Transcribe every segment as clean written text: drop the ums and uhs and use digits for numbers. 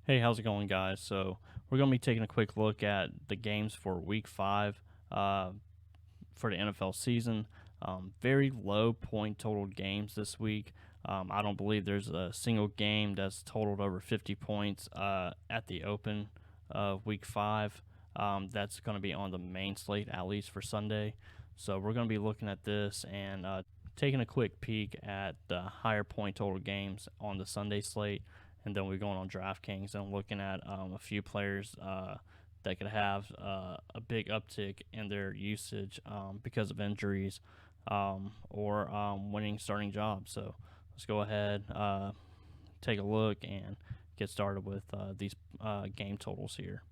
Hey, how's it going, guys? So we're going to be taking a quick look at the games for Week 5 for the NFL season. Very low point total games this week. I don't believe there's a single game that's totaled over 50 points at the open of Week 5. That's going to be on the main slate, at least for Sunday. So we're going to be looking at this and taking a quick peek at the higher point total games on the Sunday slate. And then we're going on DraftKings and looking at a few players that could have a big uptick in their usage because of injuries or winning starting jobs. So let's go ahead, take a look, and get started with these game totals here.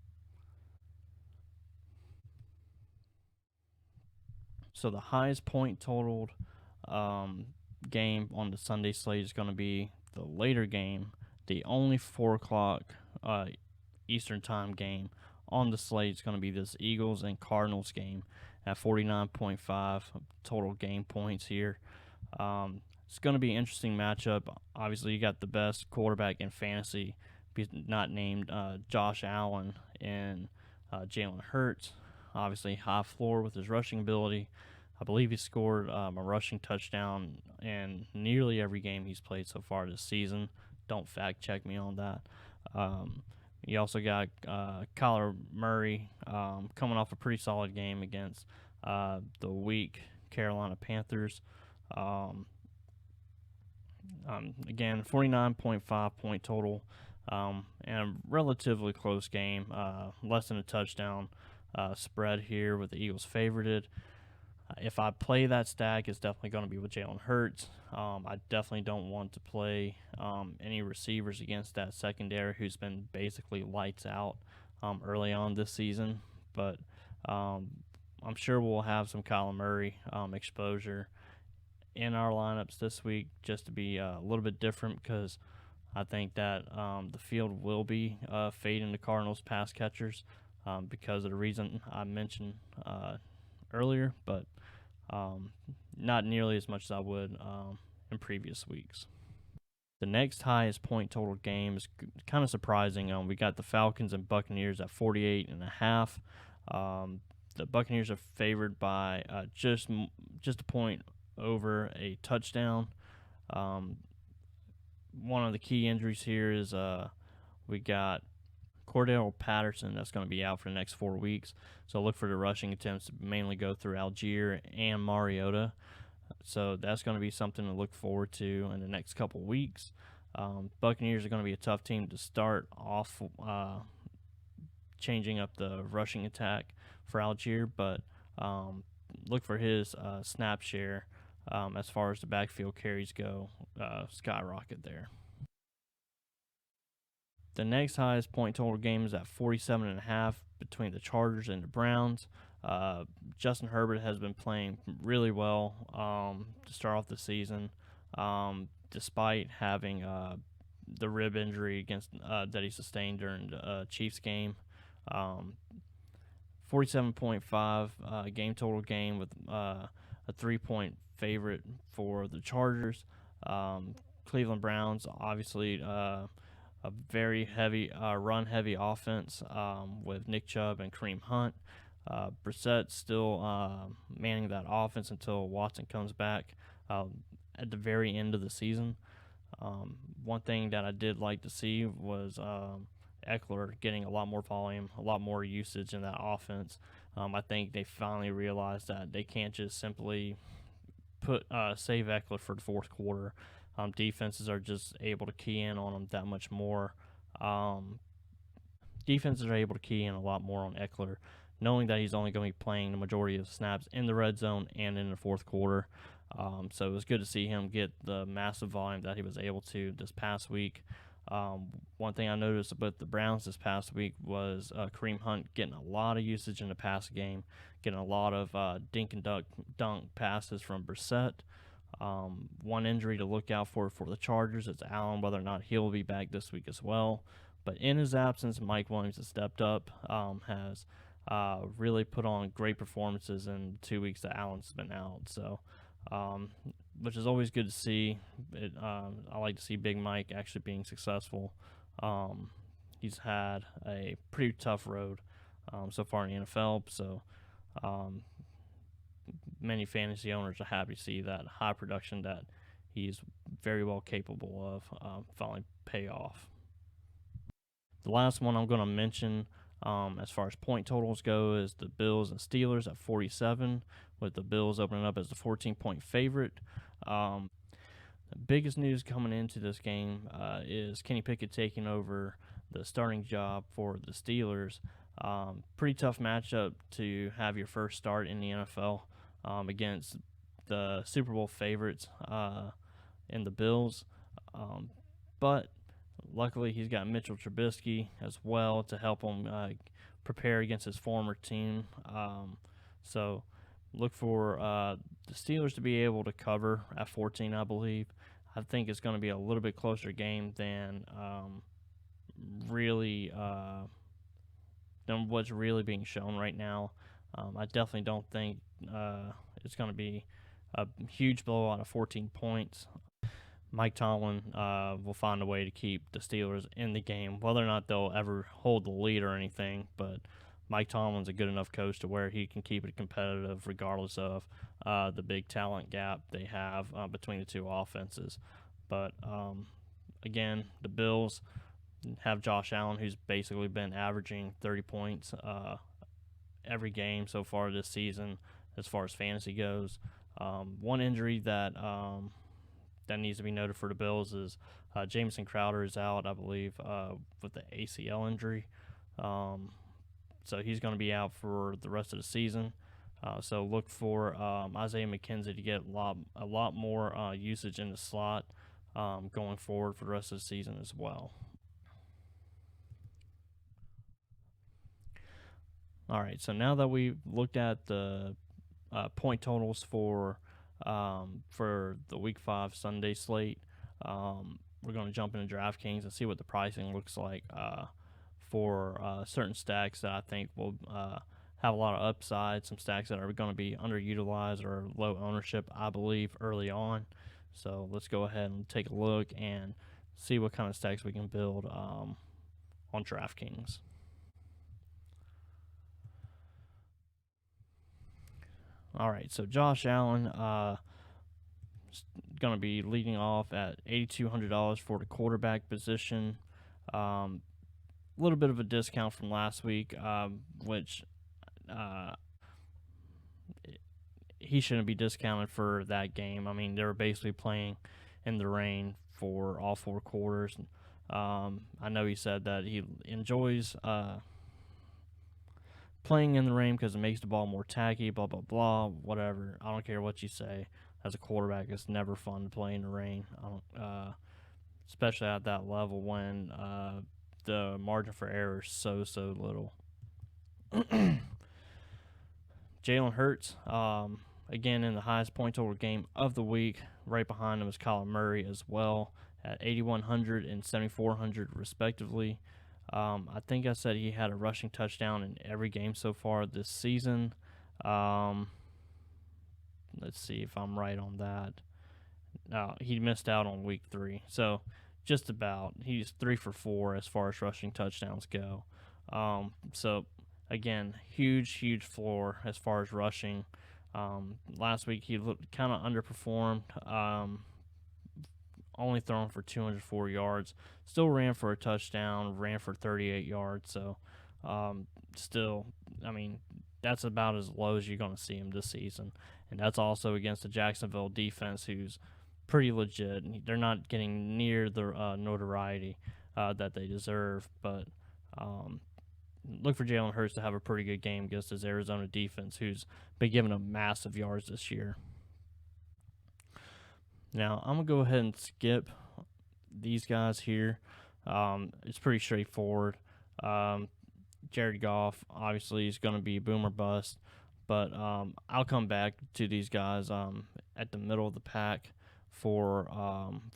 So the highest point totaled game on the Sunday slate is going to be the later game, the only 4 o'clock Eastern time game on the slate is going to be this Eagles and Cardinals game at 49.5 total game points here. It's going to be an interesting matchup. Obviously, you got the best quarterback in fantasy, not named Josh Allen and Jalen Hurts. Obviously, high floor with his rushing ability. I believe he scored a rushing touchdown in nearly every game he's played so far this season. Don't fact check me on that. You also got Kyler Murray coming off a pretty solid game against the weak Carolina Panthers. Again, 49.5 point total and a relatively close game, less than a touchdown spread here with the Eagles favorited. If I play that stack, it's definitely going to be with Jalen Hurts. I definitely don't want to play any receivers against that secondary who's been basically lights out early on this season. But I'm sure we'll have some Kyler Murray exposure in our lineups this week just to be a little bit different because I think that the field will be fading the Cardinals pass catchers because of the reason I mentioned earlier, but not nearly as much as I would in previous weeks. The next highest point total game is kind of surprising. We got the Falcons and Buccaneers at 48.5. The Buccaneers are favored by just a point over a touchdown. One of the key injuries here is we got Cordell Patterson that's going to be out for the next 4 weeks. So look for the rushing attempts to mainly go through Algier and Mariota. So that's going to be something to look forward to in the next couple weeks. Buccaneers are going to be a tough team to start off, changing up the rushing attack for Algier, but look for his snap share as far as the backfield carries go, skyrocket there. The next highest point total game is at 47.5 between the Chargers and the Browns. Justin Herbert has been playing really well to start off the season, despite having the rib injury that he sustained during the Chiefs game. 47.5 game total game with a 3-point favorite for the Chargers. Cleveland Browns, obviously, a very heavy run-heavy offense with Nick Chubb and Kareem Hunt. Brissett still manning that offense until Watson comes back at the very end of the season. One thing that I did like to see was Eckler getting a lot more volume, a lot more usage in that offense. I think they finally realized that they can't just simply save Eckler for the fourth quarter. Defenses are just able to key in on him that much more. Defenses are able to key in a lot more on Eckler, knowing that he's only going to be playing the majority of snaps in the red zone and in the fourth quarter. So it was good to see him get the massive volume that he was able to this past week. One thing I noticed about the Browns this past week was Kareem Hunt getting a lot of usage in the pass game, getting a lot of dink and dunk passes from Brissett. One injury to look out for the Chargers is Allen, whether or not he'll be back this week as well. But in his absence, Mike Williams has stepped up, has really put on great performances in the 2 weeks that Allen's been out. So, which is always good to see. I like to see Big Mike actually being successful. he's had a pretty tough road so far in the NFL. So um, many fantasy owners are happy to see that high production that he's very well capable of finally pay off. The last one I'm going to mention as far as point totals go is the Bills and Steelers at 47, with the Bills opening up as the 14-point favorite. The biggest news coming into this game is Kenny Pickett taking over the starting job for the Steelers. Pretty tough matchup to have your first start in the NFL against the Super Bowl favorites in the Bills. But luckily, he's got Mitchell Trubisky as well to help him prepare against his former team. So look for the Steelers to be able to cover at 14, I believe. I think it's going to be a little bit closer game than than what's really being shown right now. I definitely don't think it's going to be a huge blowout of 14 points. Mike Tomlin will find a way to keep the Steelers in the game, whether or not they'll ever hold the lead or anything. But Mike Tomlin's a good enough coach to where he can keep it competitive regardless of the big talent gap they have between the two offenses. But again, the Bills have Josh Allen, who's basically been averaging 30 points every game so far this season as far as fantasy goes. One injury that needs to be noted for the Bills is Jamison Crowder is out, I believe, with the ACL injury. So he's going to be out for the rest of the season. So look for Isaiah McKenzie to get a lot more usage in the slot going forward for the rest of the season as well. All right, so now that we've looked at the point totals for the Week 5 Sunday slate, we're going to jump into DraftKings and see what the pricing looks like for certain stacks that I think will have a lot of upside, some stacks that are going to be underutilized or low ownership, I believe, early on. So let's go ahead and take a look and see what kind of stacks we can build on DraftKings. All right, so Josh Allen going to be leading off at $8,200 for the quarterback position. A little bit of a discount from last week, which he shouldn't be discounted for that game. I mean, they were basically playing in the rain for all four quarters. I know he said that he enjoys playing in the rain because it makes the ball more tacky, blah, blah, blah, whatever. I don't care what you say. As a quarterback, it's never fun to play in the rain. Especially at that level when the margin for error is so little. Jalen Hurts, again, in the highest point total game of the week. Right behind him is Kyler Murray as well at 8,100 and 7,400 respectively. I think I said he had a rushing touchdown in every game so far this season. Let's see if I'm right on that. He missed out on week 3. So just about. He's 3 for 4 as far as rushing touchdowns go. So again, huge floor as far as rushing. Last week he looked kind of underperformed. Only thrown for 204 yards. Still ran for a touchdown, ran for 38 yards. So, still, I mean, that's about as low as you're going to see him this season. And that's also against the Jacksonville defense, who's pretty legit. They're not getting near the notoriety that they deserve. But look for Jalen Hurts to have a pretty good game against his Arizona defense, who's been giving them massive yards this year. Now, I'm going to go ahead and skip these guys here. It's pretty straightforward. Jared Goff, obviously, is going to be boom or bust. But I'll come back to these guys at the middle of the pack for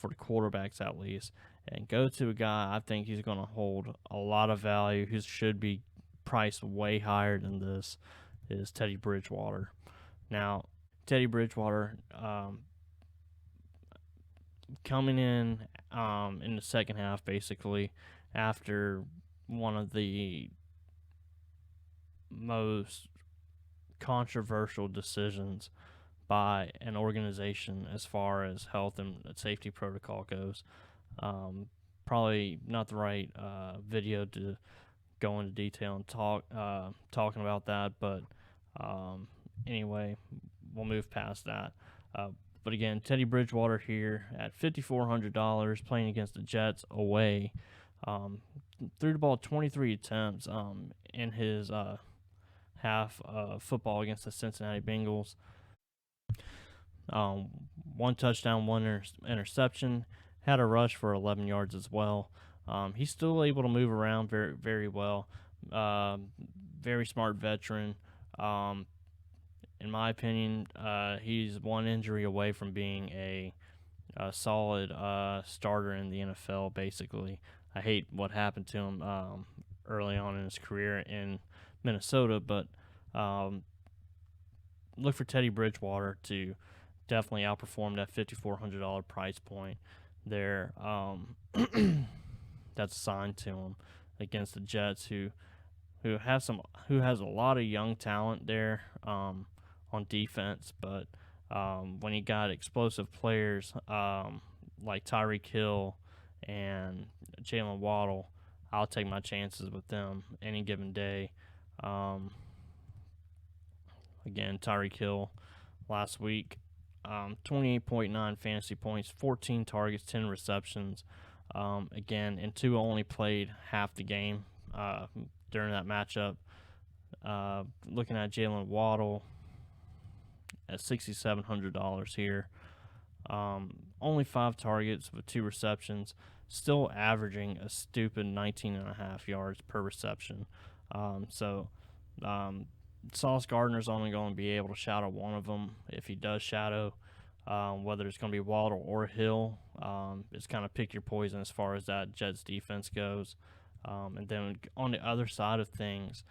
the quarterbacks at least. And go to a guy I think he's going to hold a lot of value. He should be priced way higher than this is Teddy Bridgewater. Now, Teddy Bridgewater coming in the second half, basically, after one of the most controversial decisions by an organization as far as health and safety protocol goes. Probably not the right video to go into detail and talking about that, but anyway, we'll move past that. But again, Teddy Bridgewater here at $5,400 playing against the Jets away. Threw the ball 23 attempts in his half of football against the Cincinnati Bengals. One touchdown, one interception. Had a rush for 11 yards as well. He's still able to move around very, very well. Very smart veteran. In my opinion, he's one injury away from being a solid starter in the NFL, basically. I hate what happened to him early on in his career in Minnesota, but look for Teddy Bridgewater to definitely outperform that $5,400 price point there. That's assigned to him against the Jets, who has a lot of young talent there on defense, but when you got explosive players like Tyreek Hill and Jalen Waddle, I'll take my chances with them any given day. Again, Tyreek Hill last week, 28.9 fantasy points, 14 targets, 10 receptions. Again, and two only played half the game during that matchup. Looking at Jalen Waddle at $6,700 here. Only 5 targets with 2 receptions, still averaging a stupid 19.5 yards per reception. Sauce Gardner's only going to be able to shadow one of them if he does shadow. Whether it's going to be Waddle or Hill, it's kind of pick your poison as far as that Jets defense goes. And then on the other side of things,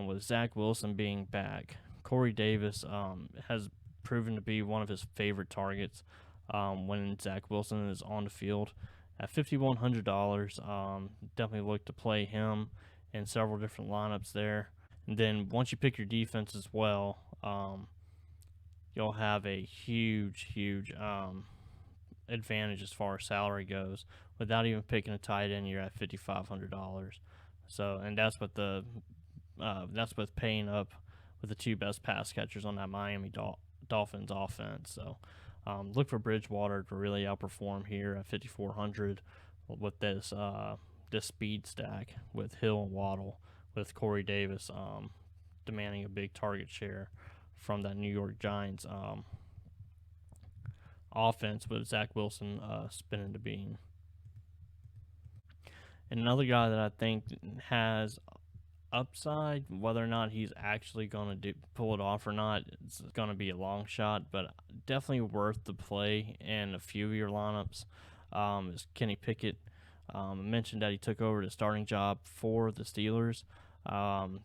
with Zach Wilson being back, Corey Davis has proven to be one of his favorite targets when Zach Wilson is on the field. At $5,100, definitely look to play him in several different lineups there. And then once you pick your defense as well, you'll have a huge advantage as far as salary goes. Without even picking a tight end, you're at $5,500. So, and that's with paying up with the 2 best pass catchers on that Miami Dolphins offense. So, look for Bridgewater to really outperform here at $5,400 with this speed stack with Hill and Waddle, with Corey Davis demanding a big target share from that New York Giants offense with Zach Wilson spinning the bean. And another guy that I think has upside, whether or not he's actually going to pull it off or not, it's going to be a long shot, but definitely worth the play in a few of your lineups, is Kenny Pickett. I mentioned that he took over the starting job for the Steelers. 10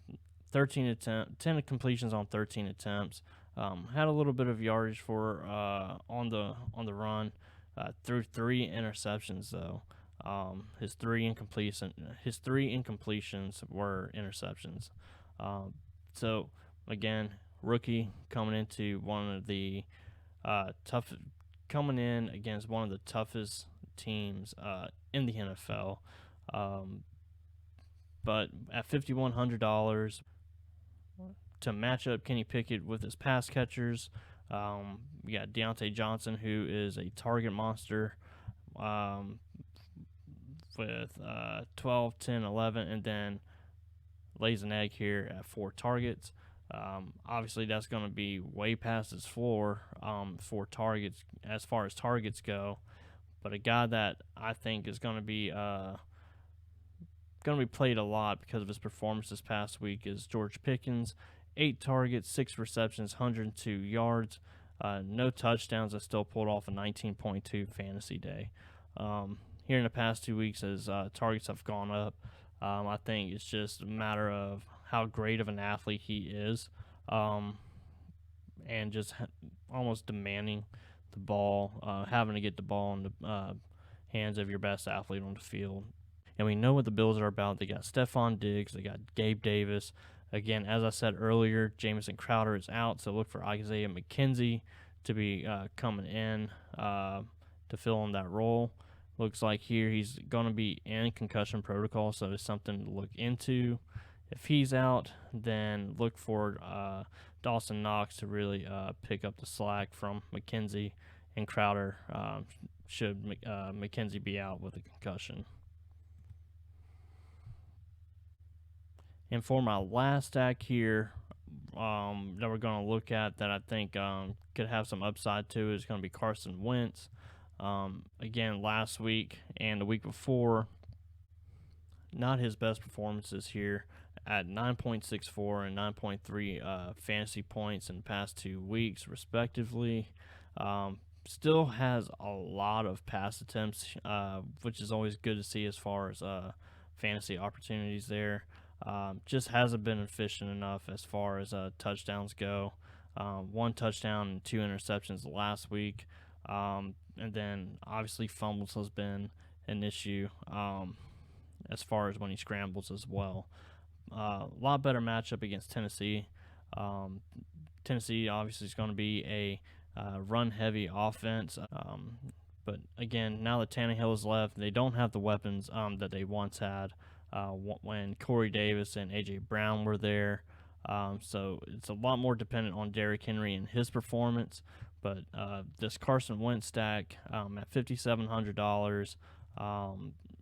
completions on 13 attempts. Had a little bit of yardage for on the run. Threw 3 interceptions though. His three incompletions were interceptions. So again, rookie coming into coming in against one of the toughest teams in the NFL. But at $5,100 to match up Kenny Pickett with his pass catchers, we got Deontay Johnson, who is a target monster, with 12, 10, 11, and then lays an egg here at 4 targets. Obviously, that's going to be way past his floor for targets as far as targets go. But a guy that I think is going to be played a lot because of his performance this past week is George Pickens. 8 targets, 6 receptions, 102 yards, no touchdowns. I still pulled off a 19.2 fantasy day. Here in the past 2 weeks, as targets have gone up, I think it's just a matter of how great of an athlete he is, and just almost demanding the ball, having to get the ball in the hands of your best athlete on the field. and we know what the Bills are about. They got Stephon Diggs, they got Gabe Davis. Again, as I said earlier, Jamison Crowder is out, so look for Isaiah McKenzie to be coming in to fill in that role. Looks like here he's going to be in concussion protocol, so it's something to look into. If he's out, then look for Dawson Knox to really pick up the slack from McKenzie and Crowder. Should McKenzie be out with a concussion. And for my last stack here that we're going to look at that I think could have some upside to is going to be Carson Wentz. Again, last week and the week before, not his best performances here at 9.64 and 9.3 fantasy points in the past 2 weeks, respectively. Still has a lot of pass attempts, which is always good to see as far as fantasy opportunities there. Just hasn't been efficient enough as far as touchdowns go. 1 touchdown and 2 interceptions last week. And then obviously fumbles has been an issue as far as when he scrambles as well. A lot better matchup against Tennessee. Tennessee obviously is going to be a run-heavy offense. But again, now that Tannehill is left, they don't have the weapons that they once had when Corey Davis and A.J. Brown were there. So it's a lot more dependent on Derrick Henry and his performance. But this Carson Wentz stack at $5,700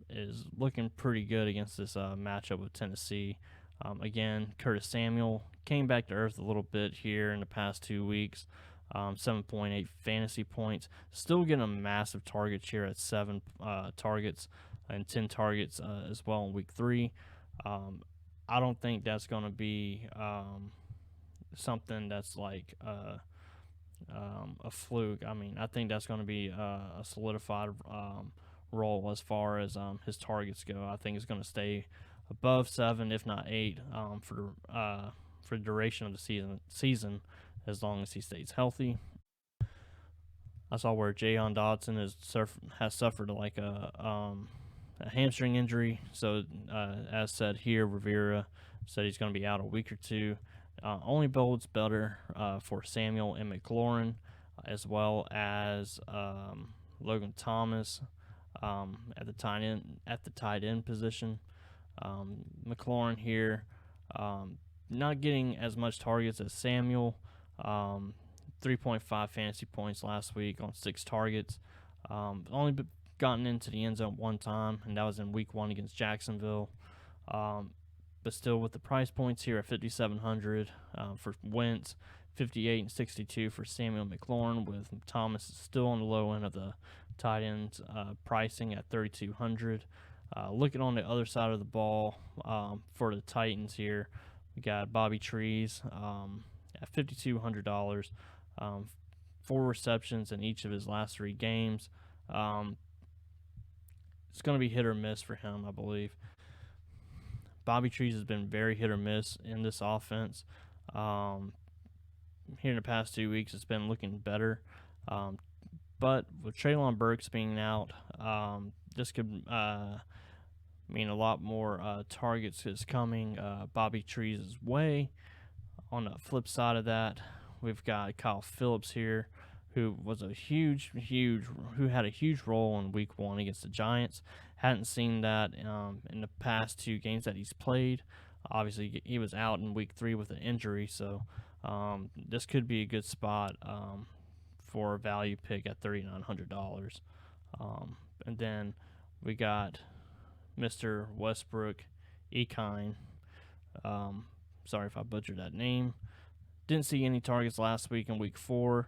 is looking pretty good against this matchup with Tennessee. Again, Curtis Samuel came back to earth a little bit here in the past 2 weeks. 7.8 fantasy points. Still getting a massive target share at 7 targets and 10 targets as well in week 3. I don't think that's going to be something that's like a fluke. I mean, I think that's going to be a solidified role as far as his targets go. I think it's going to stay above 7, if not 8, for the duration of the season, as long as he stays healthy. I saw where Jahan Dotson has suffered like a hamstring injury. So, as said here, Rivera said he's going to be out a week or 2. Only bodes better for Samuel and McLaurin, as well as Logan Thomas at the tight end position. McLaurin here, not getting as much targets as Samuel. 3.5 fantasy points last week on 6 targets. Only gotten into the end zone 1 time, and that was in week 1 against Jacksonville. But still, with the price points here at $5,700 for Wentz, 58 and 62 for Samuel McLaurin, with Thomas still on the low end of the tight ends pricing at $3,200. Looking on the other side of the ball for the Titans here, we got Bobby Trees at $5,200, 4 receptions in each of his last 3 games. It's going to be hit or miss for him, I believe. Bobby Trees has been very hit or miss in this offense. Here in the past 2 weeks, it's been looking better. But with Treylon Burks being out, this could mean a lot more targets is coming Bobby Trees' way. On the flip side of that, we've got Kyle Phillips here, who was who had a huge role in week 1 against the Giants. Hadn't seen that in the past 2 games that he's played. Obviously, he was out in week 3 with an injury, so this could be a good spot for a value pick at $3,900. And then we got Mr. Westbrook Ekine. Sorry if I butchered that name. Didn't see any targets last week in week 4.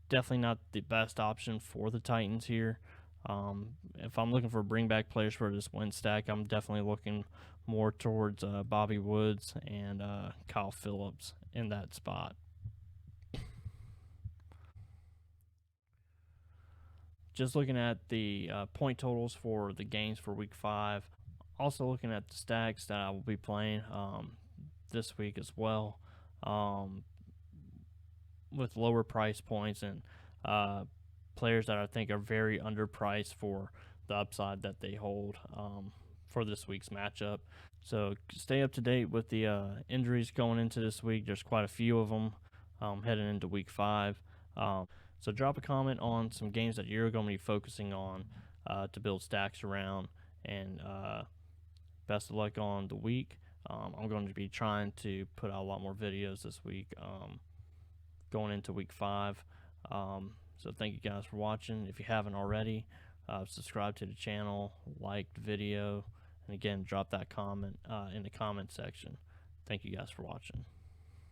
Definitely not the best option for the Titans here. If I'm looking for bring back players for this win stack, I'm definitely looking more towards Bobby Woods and Kyle Phillips in that spot. Just looking at the point totals for the games for week 5. Also looking at the stacks that I will be playing this week as well, with lower price points and players that I think are very underpriced for the upside that they hold for this week's matchup. So stay up to date with the injuries going into this week. There's quite a few of them heading into week 5. So drop a comment on some games that you're going to be focusing on to build stacks around. And best of luck on the week. I'm going to be trying to put out a lot more videos this week going into week 5. So thank you guys for watching. If you haven't already, subscribe to the channel, like the video, and again, drop that comment in the comment section. Thank you guys for watching.